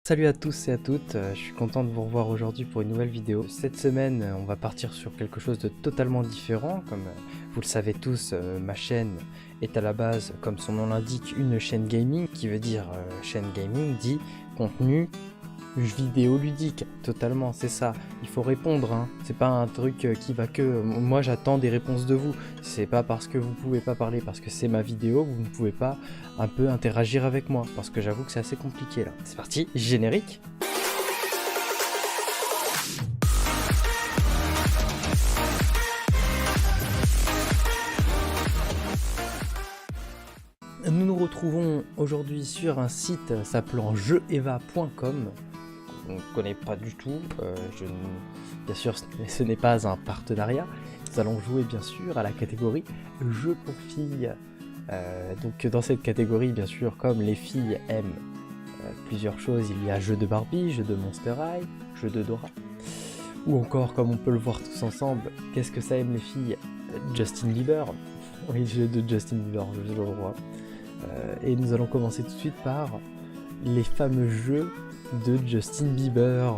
Salut à tous et à toutes, je suis content de vous revoir aujourd'hui pour une nouvelle vidéo. Cette semaine, on va partir sur quelque chose de totalement différent. Comme vous le savez tous, ma chaîne est à la base, comme son nom l'indique, une chaîne gaming, qui veut dire chaîne gaming dit contenu vidéo ludique, totalement, c'est ça. Il faut répondre, hein. C'est pas un truc qui va que... Moi j'attends des réponses de vous. C'est pas parce que vous pouvez pas parler, parce que c'est ma vidéo, vous ne pouvez pas un peu interagir avec moi. Parce que j'avoue que c'est assez compliqué là. C'est parti, générique. Nous nous retrouvons aujourd'hui sur un site s'appelant jeueva.com. On ne connaît pas du tout, bien sûr ce n'est pas un partenariat. Nous allons jouer bien sûr à la catégorie jeux pour filles. Donc dans cette catégorie, bien sûr, comme les filles aiment plusieurs choses, il y a jeux de Barbie, jeux de Monster High, jeux de Dora, ou encore, comme on peut le voir tous ensemble, qu'est-ce que ça aime les filles? Justin Bieber. Oui, jeux de Justin Bieber, je le vois. Et nous allons commencer tout de suite par les fameux jeux de Justin Bieber.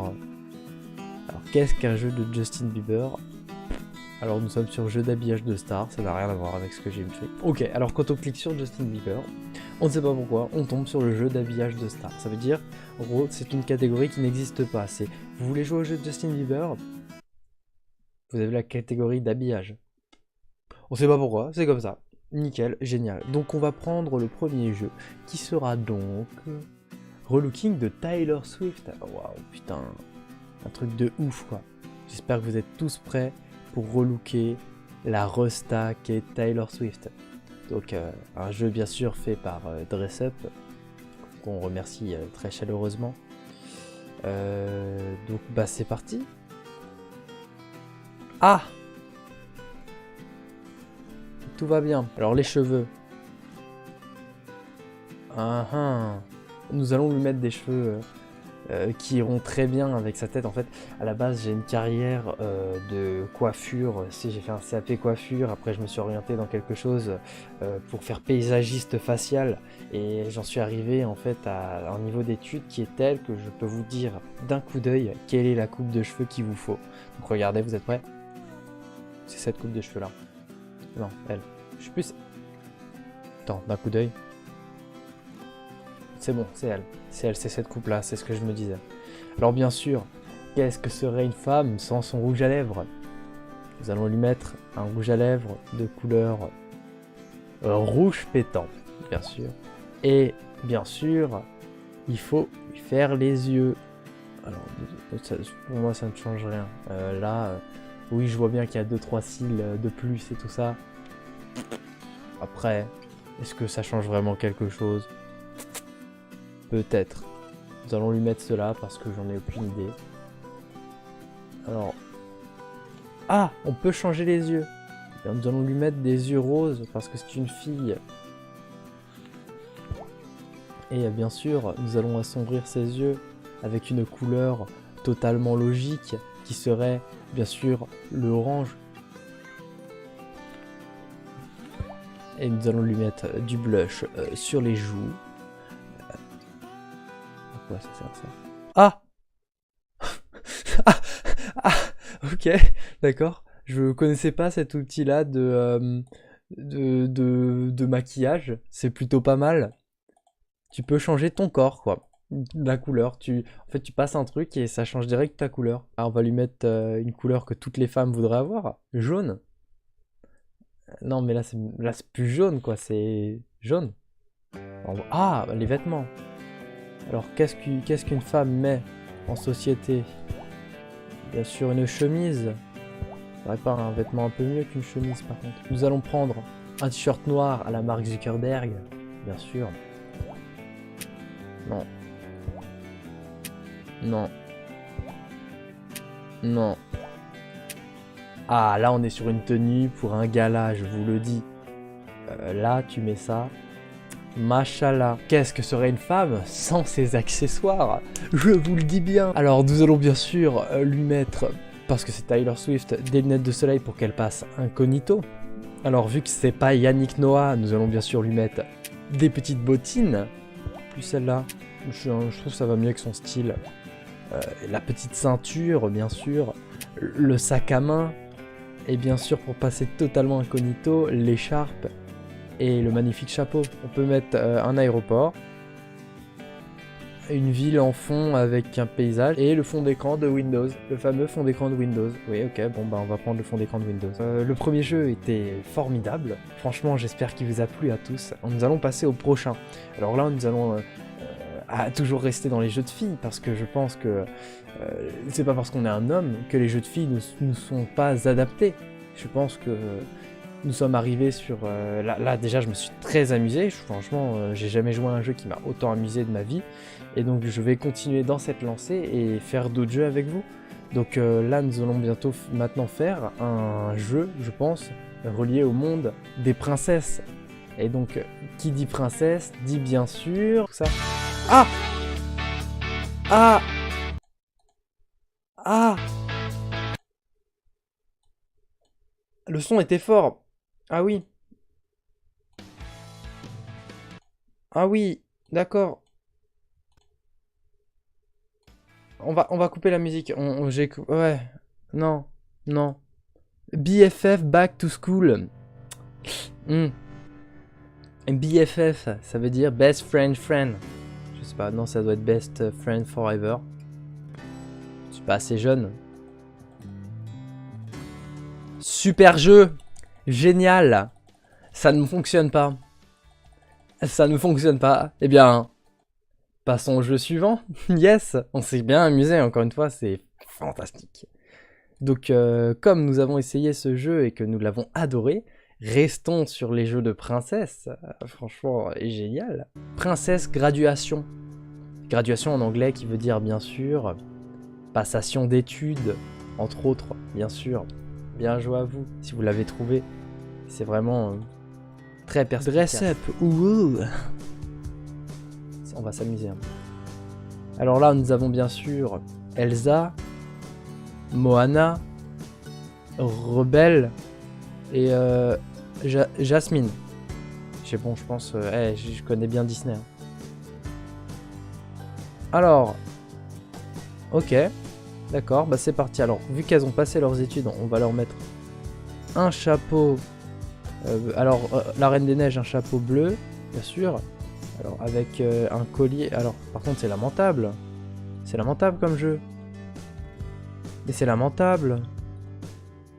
Alors qu'est-ce qu'un jeu de Justin Bieber? Alors nous sommes sur jeu d'habillage de star, ça n'a rien à voir avec ce que j'ai fait. Ok, alors quand on clique sur Justin Bieber, on ne sait pas pourquoi, on tombe sur le jeu d'habillage de star. Ça veut dire, en gros, c'est une catégorie qui n'existe pas. C'est, vous voulez jouer au jeu de Justin Bieber? Vous avez la catégorie d'habillage. On sait pas pourquoi, c'est comme ça. Nickel, génial. Donc on va prendre le premier jeu, qui sera donc... relooking de Taylor Swift. Waouh, putain, un truc de ouf quoi. J'espère que vous êtes tous prêts pour relooker la resta qu'est Taylor Swift. Donc un jeu bien sûr fait par Dress Up, qu'on remercie très chaleureusement. Donc bah c'est parti. Ah, tout va bien. Alors les cheveux. Nous allons lui mettre des cheveux qui iront très bien avec sa tête. En fait, à la base, j'ai une carrière de coiffure. Si j'ai fait un CAP coiffure, après je me suis orienté dans quelque chose pour faire paysagiste facial. Et j'en suis arrivé en fait à un niveau d'étude qui est tel que je peux vous dire d'un coup d'œil quelle est la coupe de cheveux qu'il vous faut. Donc regardez, vous êtes prêts? C'est cette coupe de cheveux là. Non, elle. Je suis plus... Attends, d'un coup d'œil. C'est bon, c'est elle. C'est elle, c'est cette coupe-là, c'est ce que je me disais. Alors bien sûr, qu'est-ce que serait une femme sans son rouge à lèvres? Nous allons lui mettre un rouge à lèvres de couleur rouge pétant, bien sûr. Et bien sûr, il faut lui faire les yeux. Alors, pour moi, ça ne change rien. Oui, je vois bien qu'il y a 2-3 cils de plus et tout ça. Après, est-ce que ça change vraiment quelque chose? Peut-être. Nous allons lui mettre cela parce que j'en ai aucune idée. Alors... Ah, on peut changer les yeux. Et nous allons lui mettre des yeux roses parce que c'est une fille. Et bien sûr, nous allons assombrir ses yeux avec une couleur totalement logique qui serait bien sûr le orange. Et nous allons lui mettre du blush sur les joues. Pourquoi ça sert ça? Ah, ah, ok, d'accord. Je connaissais pas cet outil-là de maquillage. C'est plutôt pas mal. Tu peux changer ton corps, quoi. La couleur. En fait, tu passes un truc et ça change direct ta couleur. Alors, on va lui mettre une couleur que toutes les femmes voudraient avoir. Jaune. Non, mais là, c'est plus jaune, quoi. C'est jaune. Ah, les vêtements. Alors, qu'est-ce qu'une femme met en société? Bien sûr, une chemise. Ça aurait pas un vêtement un peu mieux qu'une chemise, par contre. Nous allons prendre un t-shirt noir à la marque Zuckerberg. Bien sûr. Non. Non. Non. Ah, là, on est sur une tenue pour un gala, je vous le dis. Là, tu mets ça. Machallah. Qu'est-ce que serait une femme sans ses accessoires? Je vous le dis bien. Alors nous allons bien sûr lui mettre, parce que c'est Taylor Swift, des lunettes de soleil pour qu'elle passe incognito. Alors vu que c'est pas Yannick Noah, nous allons bien sûr lui mettre des petites bottines. Plus celle-là. Je trouve que ça va mieux avec son style. La petite ceinture, bien sûr. Le sac à main. Et bien sûr, pour passer totalement incognito, l'écharpe et le magnifique chapeau. On peut mettre un aéroport, une ville en fond avec un paysage et le fond d'écran de Windows, le fameux fond d'écran de Windows. Oui, ok, bon bah on va prendre le fond d'écran de Windows. Le premier jeu était formidable. Franchement, j'espère qu'il vous a plu à tous. Nous allons passer au prochain. Alors là, nous allons toujours rester dans les jeux de filles parce que je pense que c'est pas parce qu'on est un homme que les jeux de filles ne nous sont pas adaptés. Je pense que nous sommes arrivés sur... là déjà je me suis très amusé, franchement j'ai jamais joué à un jeu qui m'a autant amusé de ma vie. Et donc je vais continuer dans cette lancée et faire d'autres jeux avec vous. Donc là nous allons bientôt maintenant faire un jeu, je pense, relié au monde des princesses. Et donc qui dit princesse dit bien sûr... ça. Ah! Ah! Ah! Le son était fort. Ah oui. Ah oui, d'accord. On va couper la musique. Ouais. Non. Non. BFF Back to School. BFF, ça veut dire Best Friend Friend. Je sais pas, non, ça doit être Best Friend Forever. Je suis pas assez jeune. Super jeu. Génial. Ça ne fonctionne pas. Ça ne fonctionne pas. Eh bien, passons au jeu suivant. Yes, on s'est bien amusé, encore une fois, c'est fantastique. Donc, comme nous avons essayé ce jeu et que nous l'avons adoré, restons sur les jeux de princesse. Franchement, génial. Princesse Graduation. Graduation en anglais qui veut dire, bien sûr, passation d'études, entre autres, bien sûr. Bien joué à vous, si vous l'avez trouvé. C'est vraiment très perspicace. Dress up, ouh. On va s'amuser un peu. Alors là, nous avons bien sûr Elsa, Moana, Rebelle et Jasmine. Je pense, je connais bien Disney. Hein. Alors, ok, d'accord, bah c'est parti. Alors, vu qu'elles ont passé leurs études, on va leur mettre un chapeau. La Reine des Neiges, un chapeau bleu, bien sûr. Alors, avec un collier. Alors, par contre, c'est lamentable. C'est lamentable comme jeu. Mais c'est lamentable.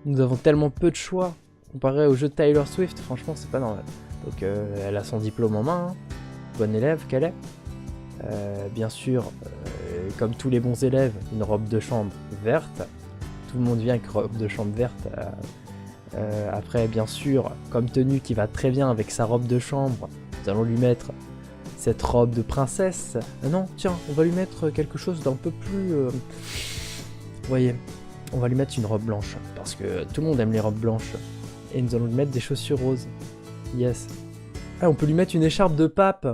Nous avons tellement peu de choix. Comparé au jeu de Taylor Swift, franchement, c'est pas normal. Donc, elle a son diplôme en main. Hein. Bonne élève qu'elle est. Bien sûr, comme tous les bons élèves, une robe de chambre verte. Tout le monde vient avec robe de chambre verte. Après, bien sûr, comme tenue qui va très bien avec sa robe de chambre, nous allons lui mettre cette robe de princesse. Non, tiens, on va lui mettre quelque chose d'un peu plus... Vous voyez, on va lui mettre une robe blanche, parce que tout le monde aime les robes blanches. Et nous allons lui mettre des chaussures roses. Yes. Ah, on peut lui mettre une écharpe de pape,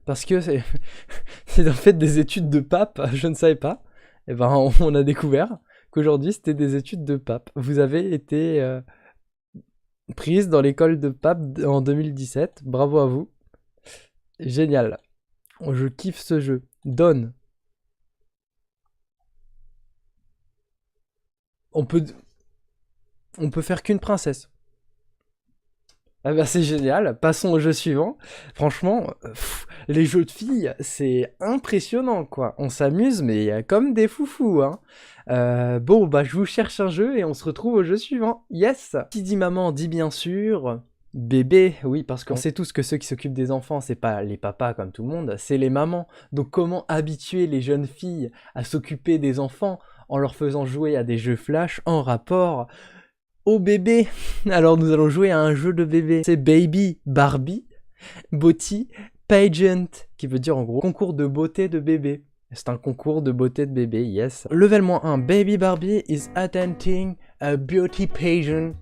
parce que c'est en fait des études de pape, je ne savais pas. Et ben, on a découvert qu'aujourd'hui, c'était des études de pape. Vous avez été prise dans l'école de pape en 2017, bravo à vous. Génial. Je kiffe ce jeu. Donne. On peut faire qu'une princesse. Ah bah c'est génial. Passons au jeu suivant. Franchement, les jeux de filles, c'est impressionnant quoi. On s'amuse mais comme des foufous. Hein. Bon bah je vous cherche un jeu et on se retrouve au jeu suivant. Yes. Qui dit maman dit bien sûr... Bébé, oui, parce qu'on sait tous que ceux qui s'occupent des enfants, c'est pas les papas comme tout le monde, c'est les mamans. Donc comment habituer les jeunes filles à s'occuper des enfants en leur faisant jouer à des jeux flash en rapport au bébé? Alors nous allons jouer à un jeu de bébé. C'est Baby Barbie Beauty Pageant, qui veut dire en gros concours de beauté de bébé. C'est un concours de beauté de bébé, yes. Level -1, Baby Barbie is attending a beauty pageant.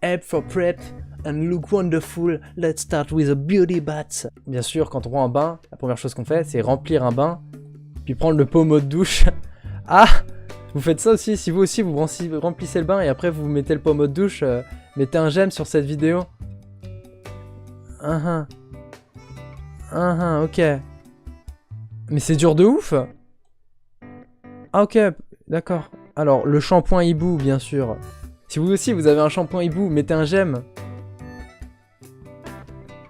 App for prep and look wonderful. Let's start with a beauty bath. Bien sûr, quand on prend un bain, la première chose qu'on fait, c'est remplir un bain, puis prendre le pommeau de douche. Ah, vous faites ça aussi, si vous aussi vous remplissez le bain et après vous mettez le pommeau de douche, mettez un j'aime sur cette vidéo. Ok. Mais c'est dur de ouf. Ah ok, d'accord. Alors, le shampoing hibou, bien sûr. Si vous aussi, vous avez un shampoing hibou, mettez un j'aime.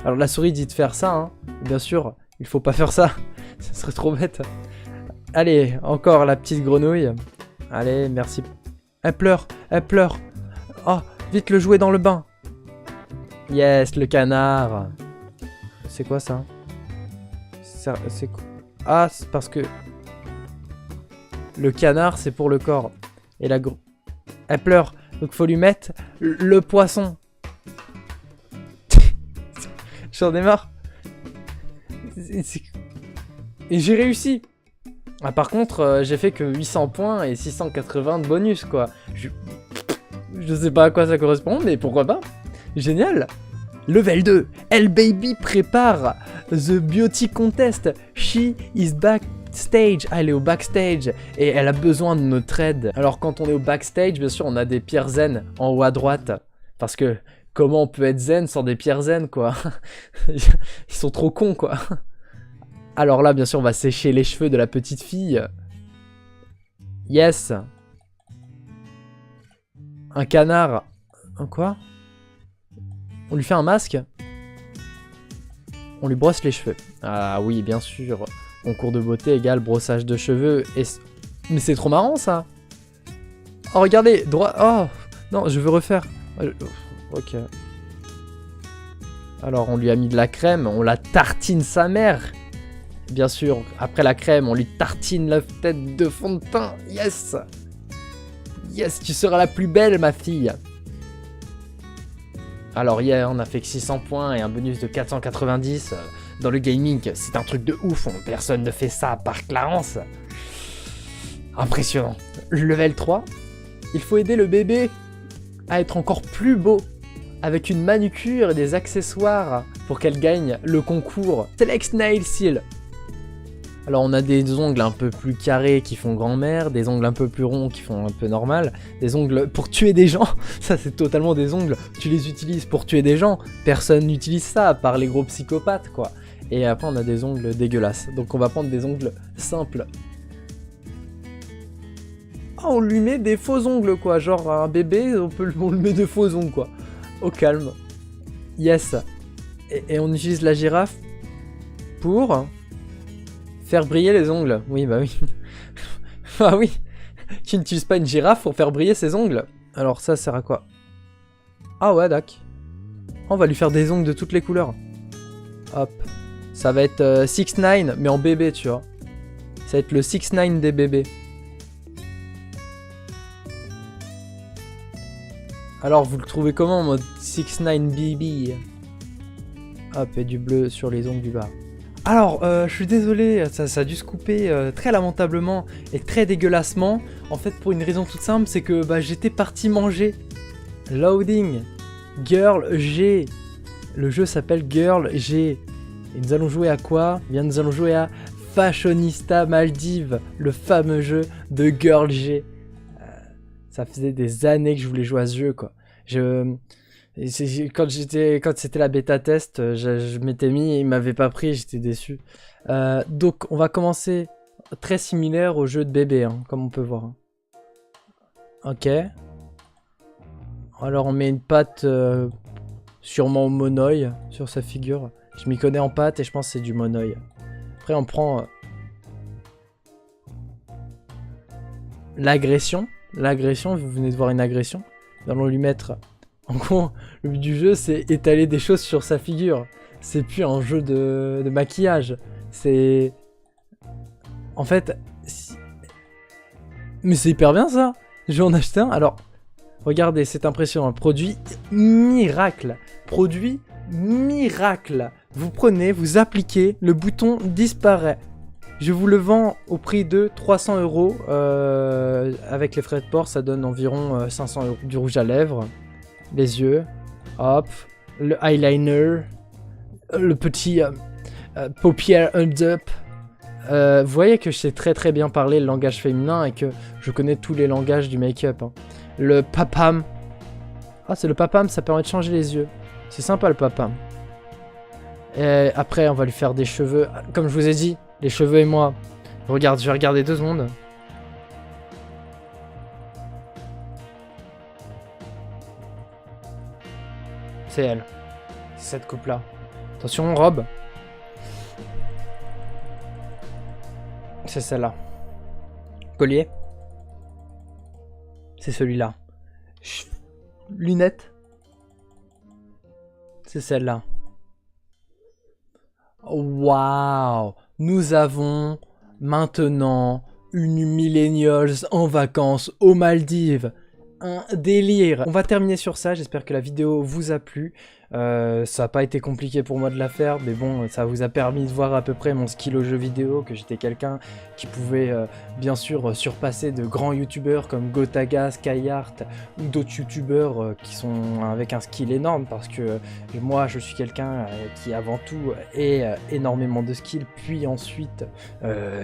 Alors, la souris dit de faire ça, hein. Bien sûr, il faut pas faire ça. Ça serait trop bête. Allez, encore la petite grenouille. Allez, merci. Elle pleure, elle pleure. Oh, vite le jouer dans le bain. Yes, le canard. C'est quoi ça? C'est quoi? Ah, c'est parce que... Le canard, c'est pour le corps. Et la gros... Elle pleure. Donc faut lui mettre le poisson. J'en ai marre. Et j'ai réussi. Ah, par contre, j'ai fait que 800 points et 680 de bonus, quoi. Je sais pas à quoi ça correspond, mais pourquoi pas. Génial. Level 2. Elle Baby prépare The Beauty Contest. She is backstage. Ah, elle est au backstage et elle a besoin de notre aide. Alors quand on est au backstage, bien sûr, on a des pierres zen en haut à droite. Parce que comment on peut être zen sans des pierres zen, quoi? Ils sont trop cons, quoi. Alors là, bien sûr, on va sécher les cheveux de la petite fille. Yes. Un canard. Un quoi? On lui fait un masque. On lui brosse les cheveux. Ah oui, bien sûr. Concours de beauté égale brossage de cheveux. Et... Mais c'est trop marrant, ça. Oh, regardez. Droit. Oh. Non, je veux refaire. Ok. Alors, on lui a mis de la crème. On la tartine sa mère. Bien sûr, après la crème, on lui tartine la tête de fond de teint. Yes. Yes, tu seras la plus belle, ma fille. Alors hier, on a fait que 600 points et un bonus de 490. Dans le gaming, c'est un truc de ouf. Personne ne fait ça à part Clarence. Impressionnant. Level 3. Il faut aider le bébé à être encore plus beau. Avec une manucure et des accessoires pour qu'elle gagne le concours Select Nail Seal. Alors on a des ongles un peu plus carrés qui font grand-mère, des ongles un peu plus ronds qui font un peu normal, des ongles pour tuer des gens, ça c'est totalement des ongles, tu les utilises pour tuer des gens, personne n'utilise ça à part les gros psychopathes quoi. Et après on a des ongles dégueulasses, donc on va prendre des ongles simples. Oh, on lui met des faux ongles quoi, genre un bébé on lui met de faux ongles quoi, au calme. Yes. Et on utilise la girafe pour... faire briller les ongles. Oui, bah oui. Ah oui. Tu n'utilises pas une girafe pour faire briller ses ongles. Alors ça sert à quoi? Ah ouais, d'accord. On va lui faire des ongles de toutes les couleurs. Hop. Ça va être 6ix9ine, mais en bébé, tu vois. Ça va être le 6ix9ine des bébés. Alors, vous le trouvez comment en mode 6ix9ine BB? Hop, et du bleu sur les ongles du bas. Alors, je suis désolé, ça a dû se couper très lamentablement et très dégueulassement. En fait, pour une raison toute simple, c'est que j'étais parti manger. Loading. Girl G. Le jeu s'appelle Girl G. Et nous allons jouer à quoi? Eh bien, nous allons jouer à Fashionista Maldives, le fameux jeu de Girl G. Ça faisait des années que je voulais jouer à ce jeu, quoi. Quand c'était la bêta test, je m'étais mis et il m'avait pas pris, j'étais déçu. Donc on va commencer très similaire au jeu de bébé, hein, comme on peut voir. Ok. Alors on met une patte sûrement au monoï sur sa figure. Je m'y connais en pâte et je pense que c'est du monoï. Après on prend l'agression. L'agression, vous venez de voir une agression. Nous allons lui mettre... En gros, le but du jeu, c'est étaler des choses sur sa figure. C'est plus un jeu de maquillage. C'est... En fait... Mais c'est hyper bien, ça. Je vais en acheter un. Alors, regardez, c'est impressionnant. Produit miracle. Produit miracle. Vous prenez, vous appliquez, le bouton disparaît. Je vous le vends au prix de 300 €. Avec les frais de port, ça donne environ 500 €. Du rouge à lèvres. Les yeux, hop, le eyeliner, le petit paupière up. Vous voyez que je sais très bien parler le langage féminin et que je connais tous les langages du make-up. Hein. Le papam. Ah, c'est le papam, ça permet de changer les yeux. C'est sympa le papam. Et après, on va lui faire des cheveux. Comme je vous ai dit, Les cheveux et moi. Regarde, je vais regarder 2 secondes. C'est elle. C'est cette coupe-là. Attention, robe. C'est celle-là. Collier. C'est celui-là. Lunettes. C'est celle-là. Waouh! Nous avons maintenant une millennials en vacances aux Maldives. Un délire. On va terminer sur ça, j'espère que la vidéo vous a plu. Ça n'a pas été compliqué pour moi de la faire, mais bon, ça vous a permis de voir à peu près mon skill au jeu vidéo, que j'étais quelqu'un qui pouvait bien sûr surpasser de grands youtubeurs comme Gotaga, Skyheart ou d'autres youtubeurs qui sont avec un skill énorme, parce que moi je suis quelqu'un qui avant tout ait énormément de skill, puis ensuite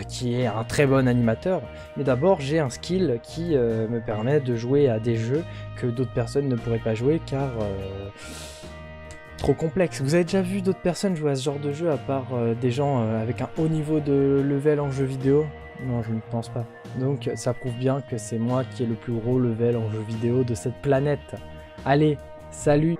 qui est un très bon animateur. Mais d'abord j'ai un skill qui me permet de jouer à des jeux que d'autres personnes ne pourraient pas jouer car trop complexe. Vous avez déjà vu d'autres personnes jouer à ce genre de jeu à part des gens avec un haut niveau de level en jeu vidéo? Non, je ne pense pas. Donc ça prouve bien que c'est moi qui ai le plus gros level en jeu vidéo de cette planète. Allez, salut!